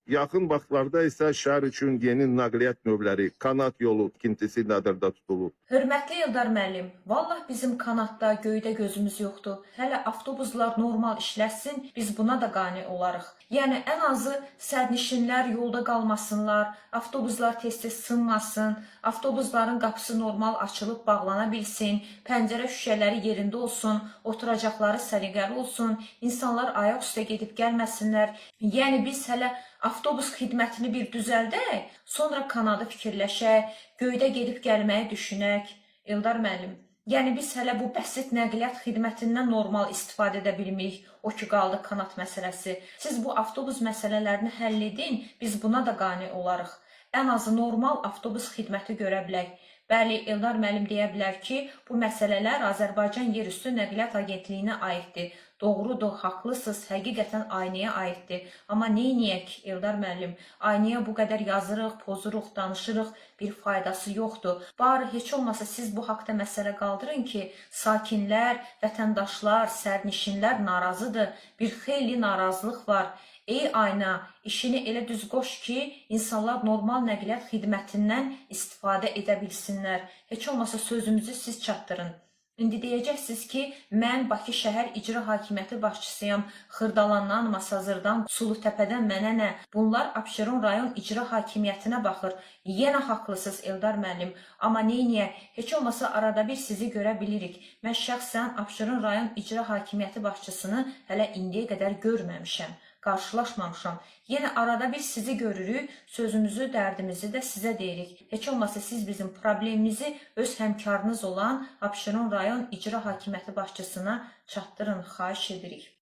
Yaxın vaxtlarda isə şəhər üçün yeni nəqliyyat növləri, kanat yolu tikintisi nəzərdə tutulub. Hörmətli Eldar müəllim, vallah bizim kanatda, göydə gözümüz yoxdur. Hələ avtobuslar normal işləsin, biz buna da qane olarıq. Yəni ən azı sərnişinlər yolda qalmasınlar, avtobuslar tez-tez sınmasın, avtobusların qapısı normal açılıb bağlana bilsin, pəncərə şüşələri yerində olsun, oturacaqları səliqəli olsun, insanlar ayaq üstə gedib gəlməsinlər. Yəni biz hələ avtobus xidmətini bir düzəldək, sonra kanadı fikirləşək, göydə gedib gəlməyi düşünək. Eldar müəllim, yəni biz hələ bu bəsit nəqliyyat xidmətindən normal istifadə edə bilmirik. O ki qaldı kanat məsələsi. Siz bu avtobus məsələlərini həll edin, biz buna da qane olarıq. Ən azı normal avtobus xidməti görə bilək. Bəli, Eldar müəllim deyə bilər ki, bu məsələlər Azərbaycan Yerüstü Nəqliyyat Agentliyinə aiddir. Doğrudur, haqlısınız, həqiqətən aynaya aiddir. Amma neyniyək, Eldar müəllim? Aynaya bu qədər yazırıq, pozuruq, danışırıq, bir faydası yoxdur. Bari heç olmasa siz bu haqda məsələ qaldırın ki, sakinlər, vətəndaşlar, sərnişinlər narazıdır. Bir xeyli narazılıq var. Ey ayna, işini elə düz qoş ki, insanlar normal nəqliyyat xidmətindən istifadə edə bilsinlər. Heç olmasa sözümüzü siz çatdırın. İndi deyəcəksiniz ki, mən Bakı şəhər icra hakimiyyəti başçısıyam. Xırdalandan, Masazırdan, Sulutəpədən mənə nə? Bunlar Abşeron rayon icra hakimiyyətinə baxır. Yenə haqlısınız Eldar müəllim. Amma neyniyək? Heç olmasa arada bir sizi görə bilirik. Mən şəxsən Abşeron rayon icra hakimiyyəti başçısını hələ indiyə qədər görməmişəm. Qarşılaşmamışam. Yenə arada bir sizi görürük, sözümüzü, dərdimizi də sizə deyirik. Heç olmasa siz bizim problemimizi öz həmkarınız olan Abşeron rayon icra hakimiyyəti başçısına çatdırın, xahiş edirik.